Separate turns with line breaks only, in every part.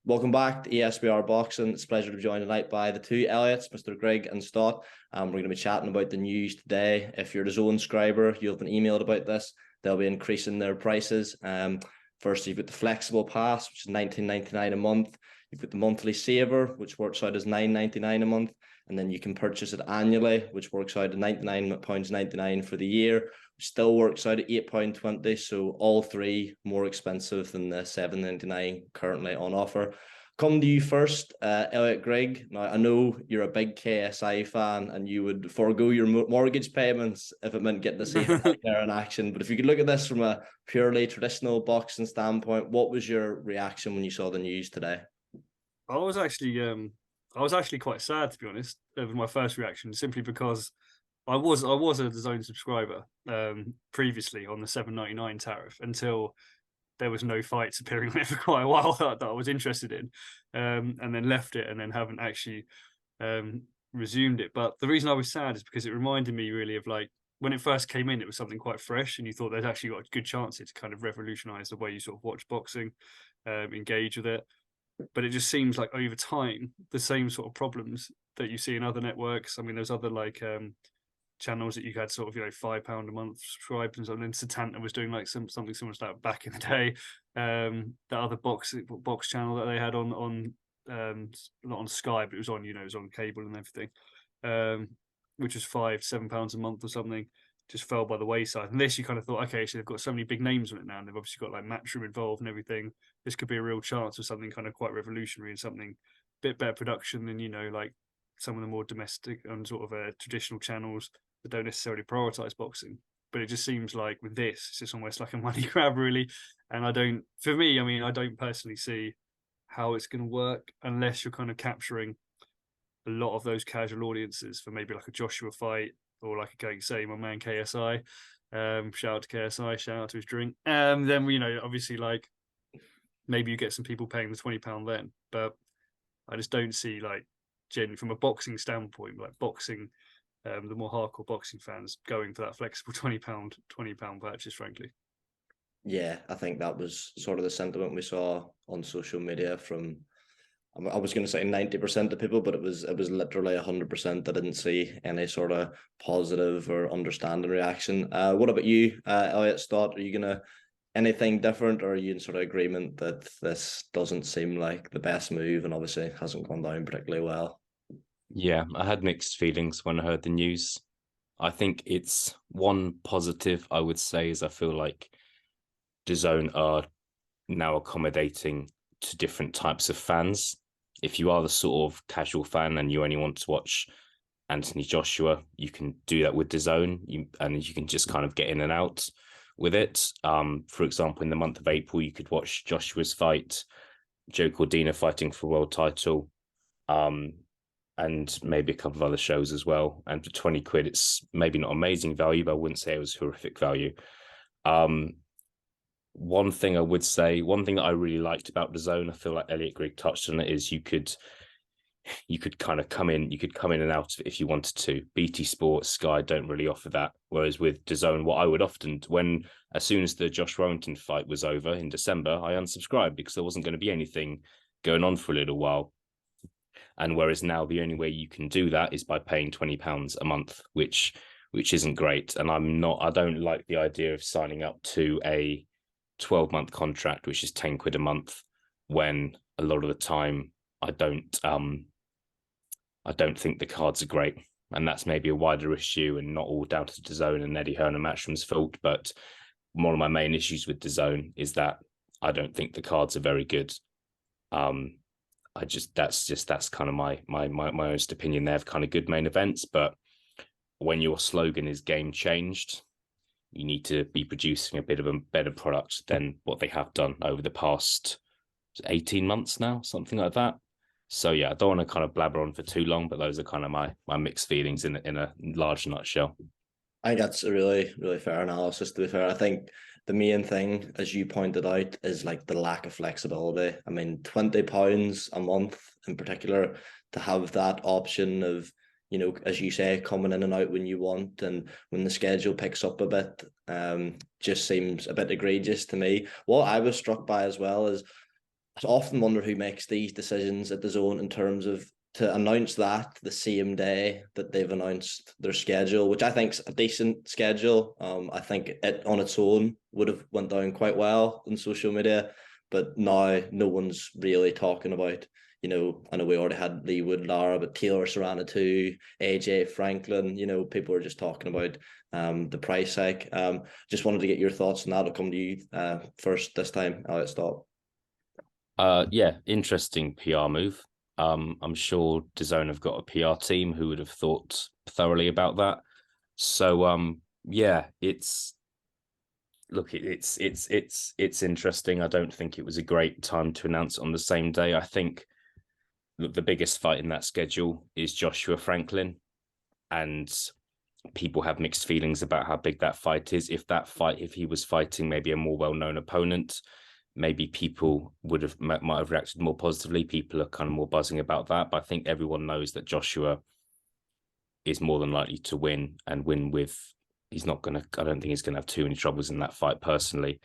Welcome back to ESBR Boxing. It's a pleasure to be joined tonight by the two Elliots, Mr. Greg and Stott. We're going to be chatting about the news today. If you're the Dazn subscriber, you've been emailed about this. They'll be increasing their prices. First, you've got the flexible pass, which is $19.99 a month. You've got the monthly saver, which works out as $9.99 a month. And then you can purchase it annually, which works out at £99.99 for the year, which still works out at £8.20. So all three more expensive than the $7.99 currently on offer. Come to you first, Elliot Greg. Now, I know you're a big KSI fan and you would forego your mortgage payments if it meant getting to see him there in action. But if you could look at this from a purely traditional boxing standpoint, what was your reaction when you saw the news today?
I was actually quite sad, to be honest. With my first reaction, simply because I was a Dazn subscriber previously on the $7.99 tariff until there was no fights appearing on it for quite a while that I was interested in, and then left it and then haven't actually resumed it. But the reason I was sad is because it reminded me really of like when it first came in, it was something quite fresh, and you thought there's actually got a good chance to kind of revolutionise the way you sort of watch boxing, engage with it. But it just seems like over time, the same sort of problems that you see in other networks. I mean, there's other like channels that you had sort of, £5 a month subscribe and something. Satanta was doing like something similar to that back in the day. The other box channel that they had on not on Sky, but it was on, it was on cable and everything, which was £5-7 a month or something. Just fell by the wayside. And this, you kind of thought, okay, so they've got so many big names on it now, and they've obviously got like Matchroom involved and everything. This could be a real chance of something kind of quite revolutionary and something a bit better production than, like some of the more domestic and sort of traditional channels that don't necessarily prioritize boxing. But it just seems like with this, it's just almost like a money grab, really. And I don't personally see how it's going to work unless you're kind of capturing a lot of those casual audiences for maybe like a Joshua fight, or like say my man KSI, shout out to KSI, shout out to his drink. Then obviously like maybe you get some people paying the £20 then, but I just don't see like generally from a boxing standpoint, like boxing, the more hardcore boxing fans going for that flexible £20 purchase, frankly.
Yeah, I think that was sort of the sentiment we saw on social media from, I was going to say 90% of people, but it was literally 100%. I didn't see any sort of positive or understanding reaction. What about you, Elliot Stott? Are you going to anything different, or are you in sort of agreement that this doesn't seem like the best move and obviously hasn't gone down particularly well?
Yeah, I had mixed feelings when I heard the news. I think it's one positive I would say is I feel like DAZN are now accommodating to different types of fans. If you are the sort of casual fan and you only want to watch Anthony Joshua, you can do that with DAZN, and you can just kind of get in and out with it. For example, in the month of April, you could watch Joshua's fight, Joe Cordina fighting for a world title, and maybe a couple of other shows as well. And for 20 quid, it's maybe not amazing value, but I wouldn't say it was horrific value. One thing that I really liked about DAZN, I feel like Elliot Grigg touched on it, is you could kind of come in and out of it if you wanted to. BT Sports, Sky don't really offer that. Whereas with DAZN, what I would often, as soon as the Josh Warrington fight was over in December, I unsubscribed because there wasn't going to be anything going on for a little while. And whereas now the only way you can do that is by paying £20 a month, which isn't great. And I don't like the idea of signing up to a 12-month contract, which is 10 quid a month, when a lot of the time I don't think the cards are great. And that's maybe a wider issue and not all down to DAZN and Eddie Hearn and Matchroom's fault. But one of my main issues with DAZN is that I don't think the cards are very good. That's kind of my honest opinion. They have kind of good main events, but when your slogan is game changed, you need to be producing a bit of a better product than what they have done over the past 18 months now, something like that. So yeah, I don't want to kind of blabber on for too long, but those are kind of my mixed feelings in a large nutshell.
I think that's a really, really fair analysis, to be fair. I think the main thing, as you pointed out, is like the lack of flexibility. I mean, £20 a month in particular, to have that option of, as you say, coming in and out when you want, and when the schedule picks up a bit, just seems a bit egregious to me. What I was struck by as well is, often wonder who makes these decisions at Dazn in terms of to announce that the same day that they've announced their schedule, which I think is a decent schedule. I think it on its own would have went down quite well on social media, but now no one's really talking about. I know we already had Lee Wood, Lara, but Taylor Serrano too, AJ Franklin. People are just talking about the price hike. Just wanted to get your thoughts on that. I'll come to you first this time. I'll stop.
Yeah, interesting PR move. I'm sure DAZN have got a PR team who would have thought thoroughly about that. So yeah, it's interesting. I don't think it was a great time to announce on the same day. I think the biggest fight in that schedule is Joshua Franklin, and people have mixed feelings about how big that fight is. If he was fighting maybe a more well-known opponent, maybe people might have reacted more positively. People are kind of more buzzing about that, but I think everyone knows that Joshua is more than likely to win and win with. I don't think he's gonna have too many troubles in that fight personally.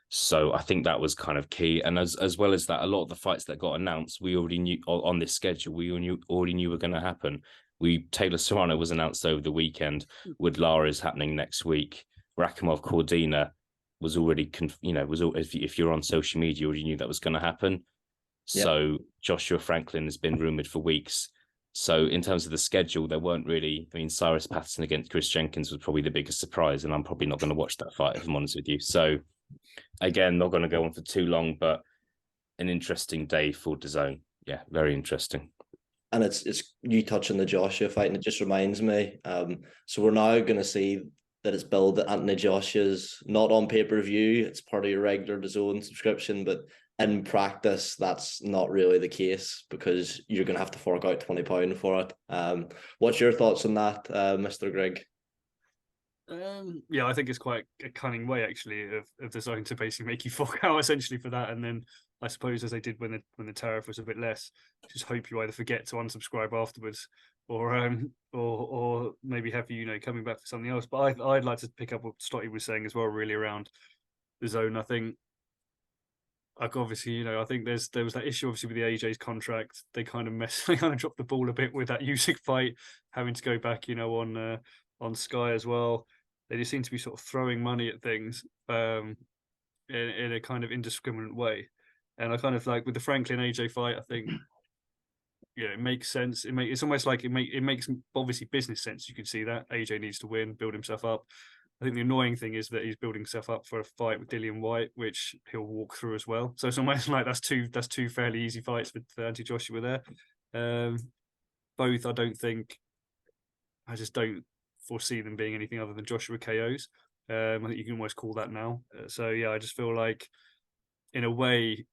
So I think that was kind of key. And as well as that, a lot of the fights that got announced, we already knew on this schedule, we already knew were going to happen. Taylor Serrano was announced over the weekend. Wood Lara is happening next week. Rakhimov Cordina was already, if you're on social media, you already knew that was going to happen. Yep. So Joshua Franklin has been rumored for weeks. So in terms of the schedule, there weren't really. Cyrus Patterson against Chris Jenkins was probably the biggest surprise, and I'm probably not going to watch that fight if I'm honest with you. So again, not going to go on for too long, but an interesting day for DAZN. Yeah, very interesting.
And it's you touching the Joshua fight, and it just reminds me. So we're now going to see that it's billed that Anthony Joshua's not on pay-per-view. It's part of your regular DAZN subscription, but in practice, that's not really the case because you're going to have to fork out £20 for it. What's your thoughts on that, Mr. Greg?
Yeah, I think it's quite a cunning way actually of DAZN to basically make you fork out essentially for that, and then I suppose as they did when the tariff was a bit less, just hope you either forget to unsubscribe afterwards, or maybe have you coming back for something else. But I'd like to pick up what Stotty was saying as well, really around DAZN. I think, like obviously, I think there was that issue obviously with the AJ's contract. They kind of dropped the ball a bit with that Usyk fight, having to go back, on Sky as well. They just seem to be sort of throwing money at things in a kind of indiscriminate way. And I kind of like with the Franklin AJ fight, I think it makes sense. It's almost like it makes obviously business sense. You can see that AJ needs to win, build himself up. I think the annoying thing is that he's building himself up for a fight with Dillian Whyte, which he'll walk through as well. So it's almost like that's two fairly easy fights with Anthony Joshua there. Both, I just don't foresee them being anything other than Joshua KOs. I think you can almost call that now. So yeah, I just feel like in a way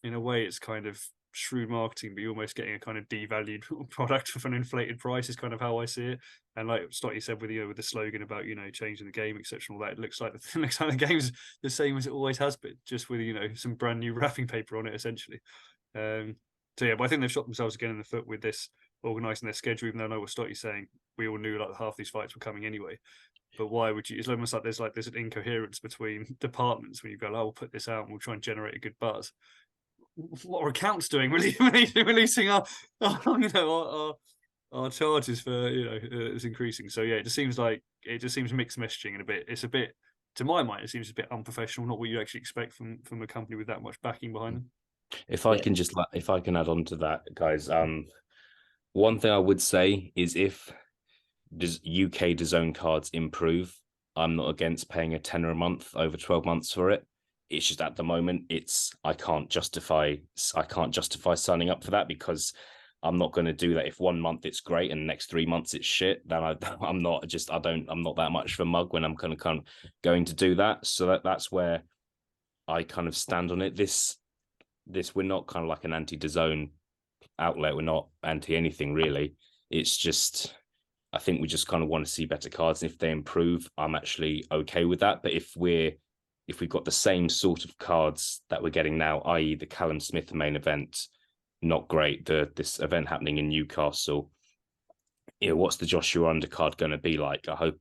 it's kind of shrewd marketing, but you're almost getting a kind of devalued product for an inflated price is kind of how I see it. And like Stotty said with the slogan about changing the game, etc. and all that, it looks like the game's the same as it always has been, just with some brand new wrapping paper on it essentially. So yeah, but I think they've shot themselves again in the foot with this organising their schedule, even though I know what Stotty's saying. We all knew like half these fights were coming anyway. But why would you? It's almost like there's an incoherence between departments when you go, oh, we'll put this out and we'll try and generate a good buzz. What are accounts doing? Releasing our charges for it's increasing. So yeah, it just seems mixed messaging and a bit. It's a bit, to my mind, it seems a bit unprofessional. Not what you actually expect from a company with that much backing behind them.
If I can add on to that, guys. One thing I would say is if UK DAZN cards improve, I'm not against paying a tenner a month over 12 months for it. It's just at the moment, I can't justify signing up for that because I'm not going to do that. If 1 month it's great and the next 3 months it's shit, then I'm not that much of a mug when I'm kind of going to do that. So that's where I kind of stand on it. This we're not kind of like an anti-DAZN outlet. We're not anti anything really. It's just I think we just kind of want to see better cards, and if they improve, I'm actually okay with that. But if we've got the same sort of cards that we're getting now, i.e. the Callum Smith main event, not great. This event happening in Newcastle, what's the Joshua undercard going to be like? I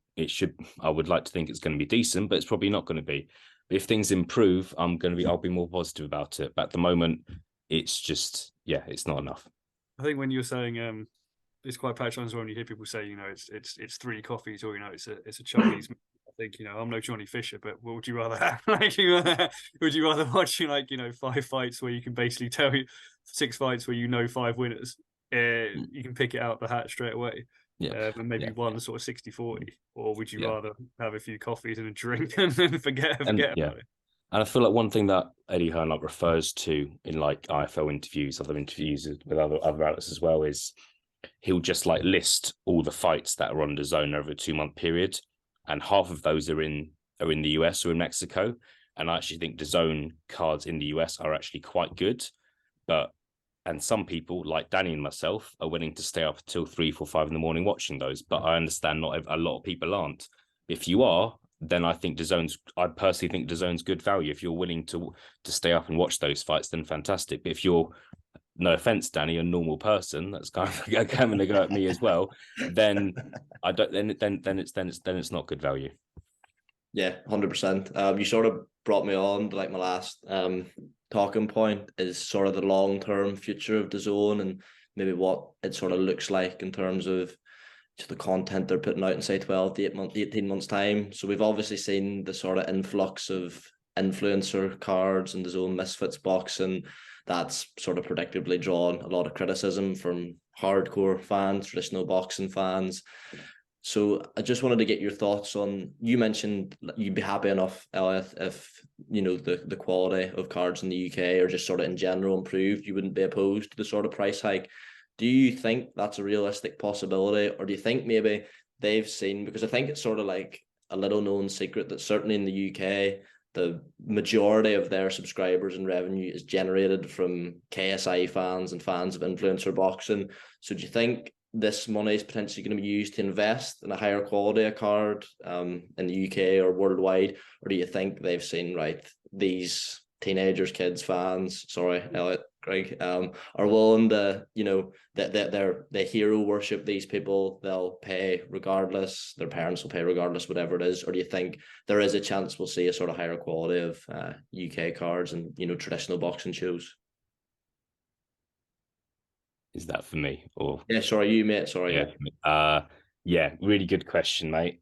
would like to think it's going to be decent, but it's probably not going to be. But if things improve, I'll be more positive about it. But at the moment, it's just, yeah, it's not enough.
I think when you're saying it's quite patronising when you hear people say, it's 3 coffees, or it's a Chinese. I think, I'm no Johnny Fisher, but what would you rather have? Would you rather watch 5 fights where you can basically tell you 6 fights where 5 winners? You can pick it out the hat straight away.
Yeah.
And maybe one sort of 60-40, or would you
Yeah.
rather have a few coffees and a drink and then forget about it?
And I feel like one thing that Eddie Hearn refers to in like IFL interviews, other interviews with other outlets as well, is he'll just list all the fights that are on DAZN over a 2-month period, and half of those are in the US or in Mexico. And I actually think DAZN cards in the US are actually quite good, and some people like Danny and myself are willing to stay up until 3, 4, 5 in the morning watching those. But I understand not a lot of people aren't. If you are, then I personally think DAZN's good value. If you're willing to stay up and watch those fights, then fantastic. But if you're, no offense, Danny, a normal person that's kind of coming to go at me as well, then I don't. Then it's not good value.
Yeah, 100%. You sort of brought me on to my last talking point is sort of the long-term future of DAZN and maybe what it sort of looks like in terms of just the content they're putting out in say 12 to 18 months time. So we've obviously seen the sort of influx of influencer cards and DAZN Misfits box, and that's sort of predictably drawn a lot of criticism from hardcore fans, traditional boxing fans. So I just wanted to get your thoughts on, you mentioned you'd be happy enough, Elliot, if the quality of cards in the UK or just sort of in general improved, you wouldn't be opposed to the sort of price hike. Do you think that's a realistic possibility, or do you think maybe they've seen, because I think it's sort of like a little known secret that certainly in the UK, the majority of their subscribers and revenue is generated from KSI fans and fans of influencer boxing. So do you think this money is potentially going to be used to invest in a higher quality of card in the UK or worldwide? Or do you think they've seen, right, these teenagers, kids, fans, sorry, Elliot, Greg, are willing to, that they hero worship these people, they'll pay regardless, their parents will pay regardless, whatever it is? Or do you think there is a chance we'll see a sort of higher quality of UK cards and, traditional boxing shows?
Is that for me or?
Yeah, sorry, you, mate. Sorry.
Yeah. Really good question, mate.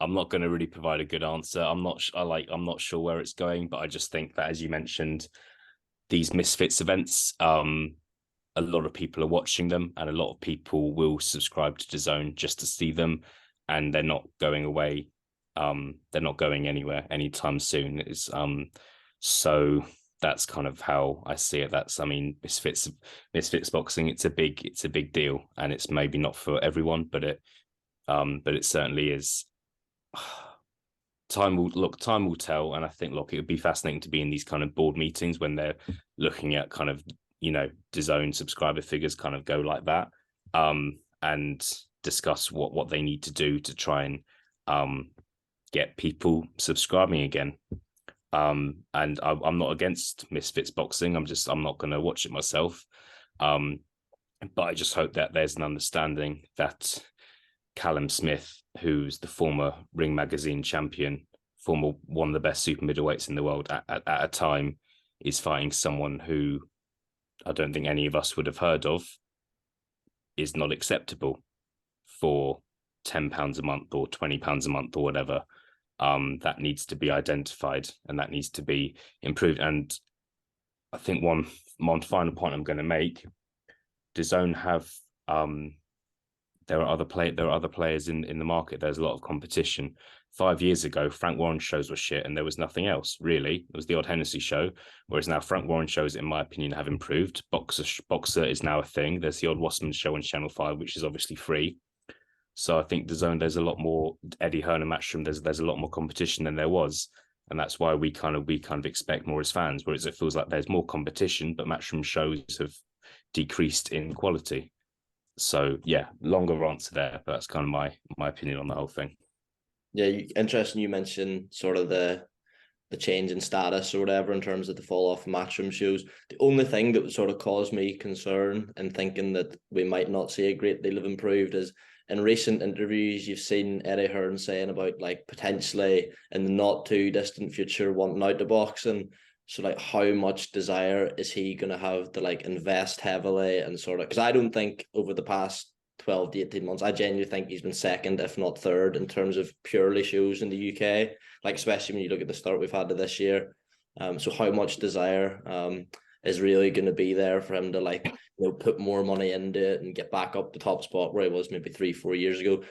I'm not going to really provide a good answer. I'm not sure where it's going, but I just think that, as you mentioned, these Misfits events, a lot of people are watching them, and a lot of people will subscribe to DAZN just to see them, and they're not going away. They're not going anywhere anytime soon. So that's kind of how I see it. Misfits boxing. It's a big deal, and it's maybe not for everyone, but it certainly is. Time will tell, and I think it would be fascinating to be in these kind of board meetings when they're looking at kind of DAZN subscriber figures kind of go like that, and discuss what they need to do to try and get people subscribing again. And I'm not against Misfits boxing. I'm not going to watch it myself, but I just hope that there's an understanding that Callum Smith, who's the former Ring Magazine champion, one of the best super middleweights in the world at a time, is fighting someone who I don't think any of us would have heard of, is not acceptable for £10 a month or £20 a month or whatever. That needs to be identified and that needs to be improved. And I think one final point I'm going to make: DAZN have there are other players in the market. There's a lot of competition. 5 years ago, Frank Warren shows were shit, and there was nothing else really. It was the odd Hennessy show, whereas now Frank Warren shows, in my opinion, have improved. Boxer is now a thing. There's the odd Wasserman show on Channel 5, which is obviously free. So I think DAZN, there's a lot more Eddie Hearn and Matchroom. There's a lot more competition than there was, and that's why we kind of expect more as fans. Whereas it feels like there's more competition, but Matchroom shows have decreased in quality. So yeah, longer answer there, but that's kind of my opinion on the whole thing.
Yeah, interesting. You mentioned sort of the change in status or whatever in terms of the fall off of Matchroom shows. The only thing that would sort of cause me concern in thinking that we might not see a great deal of improved is, in recent interviews, you've seen Eddie Hearn saying about potentially in the not too distant future wanting out to boxing. So like, how much desire is he going to have to like invest heavily and sort of, because I don't think over the past 12 to 18 months, I genuinely think he's been second, if not third, in terms of purely shows in the UK, like especially when you look at the start we've had to this year. So how much desire is really going to be there for him to like, put more money into it and get back up the top spot where he was maybe 3-4 years ago.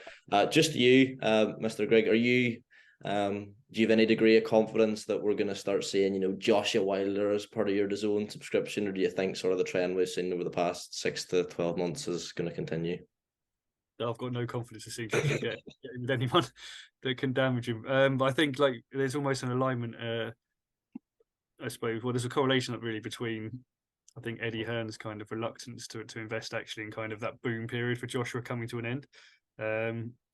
Just you, Mr. Greg, are you do you have any degree of confidence that we're going to start seeing, Joshua Wilder as part of your DAZN subscription, or do you think sort of the trend we've seen over the past 6 to 12 months is going to continue?
I've got no confidence in seeing Joshua get with anyone that can damage him. But I think like there's almost an alignment, I suppose. Well, there's a correlation really between, I think, Eddie Hearn's kind of reluctance to invest actually in kind of that boom period for Joshua coming to an end.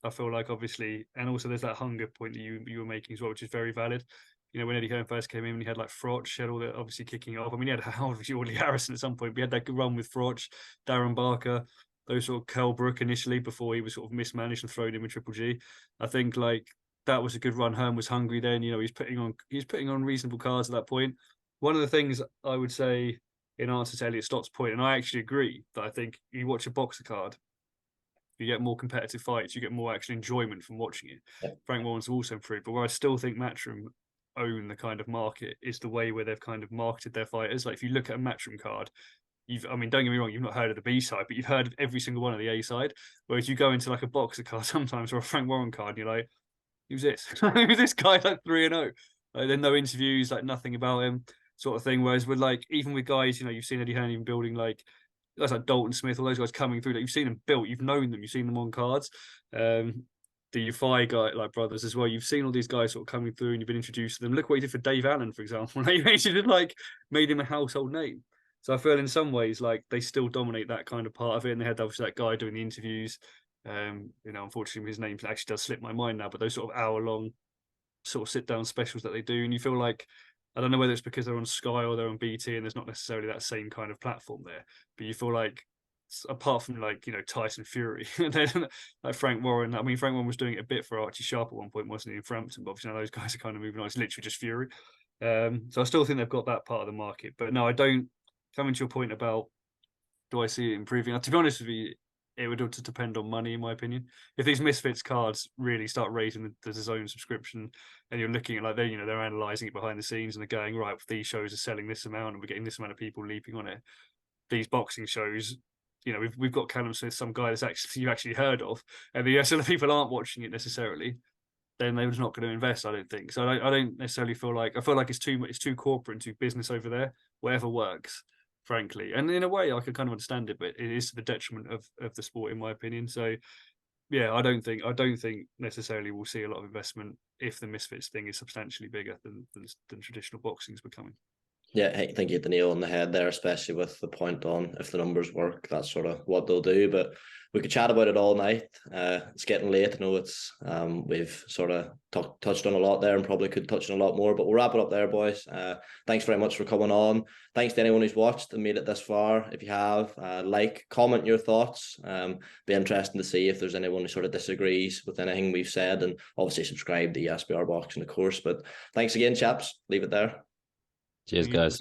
I feel like obviously, and also there's that hunger point that you were making as well, which is very valid. When Eddie Hearn first came in, he had like Froch, had all that obviously kicking off. I mean, he had obviously Audley Harrison at some point. We had that good run with Froch, Darren Barker, those sort of Kel Brook initially before he was sort of mismanaged and thrown in with Triple G. I think like that was a good run. Hearn was hungry then. He's putting on reasonable cards at that point. One of the things I would say in answer to Elliot Stott's point, and I actually agree, that I think you watch a boxer card, you get more competitive fights, you get more actual enjoyment from watching it. Yeah. Frank Warren's also improved, but where I still think Matchroom own the kind of market is the way where they've kind of marketed their fighters. Like if you look at a Matchroom card, don't get me wrong, you've not heard of the B side, but you've heard of every single one of the A side. Whereas you go into like a boxer card sometimes or a Frank Warren card, and you're like, who's this? Who's this guy like 3-0? Like, there's no interviews, like nothing about him, sort of thing. Whereas with like even with guys, you've seen Eddie Hearn even building like guys like Dalton Smith, all those guys coming through that you've seen them built, you've known them, you've seen them on cards. The Ufai guy, like brothers as well, you've seen all these guys sort of coming through and you've been introduced to them. Look what he did for Dave Allen, for example. He actually like made him a household name. So I feel in some ways like they still dominate that kind of part of it. And they had obviously that guy doing the interviews. Unfortunately his name actually does slip my mind now, but those sort of hour-long sort of sit-down specials that they do, and you feel like, I don't know whether it's because they're on Sky or they're on BT and there's not necessarily that same kind of platform there, but you feel like apart from like Tyson Fury, like Frank Warren. I mean, Frank Warren was doing it a bit for Archie Sharp at one point, wasn't he, in Frampton? But obviously now those guys are kind of moving on. It's literally just Fury. So I still think they've got that part of the market, but no, I don't. Coming to your point about do I see it improving? To be honest with you, it would have to depend on money, in my opinion. If these Misfits cards really start raising the DAZN subscription, and you're looking at like they're analysing it behind the scenes and they're going, right, these shows are selling this amount and we're getting this amount of people leaping on it. These boxing shows, we've got Callum Smith, some guy that's actually you've actually heard of, and the rest of the people aren't watching it necessarily. Then they're just not going to invest, I don't think. So I don't necessarily feel like it's too corporate and too business over there. Whatever works, frankly, and in a way I could kind of understand it, but it is to the detriment of the sport, in my opinion. So yeah, I don't think necessarily we'll see a lot of investment if the Misfits thing is substantially bigger than traditional boxing is becoming.
Yeah, I think you hit the nail on the head there, especially with the point on if the numbers work, that's sort of what they'll do. But we could chat about it all night. It's getting late. I know it's we've sort of touched on a lot there and probably could touch on a lot more, but we'll wrap it up there, boys. Thanks very much for coming on. Thanks to anyone who's watched and made it this far. If you have, comment your thoughts. Be interesting to see if there's anyone who sort of disagrees with anything we've said, and obviously subscribe to SBR Boxing, of course. But thanks again, chaps. Leave it there.
Cheers, guys.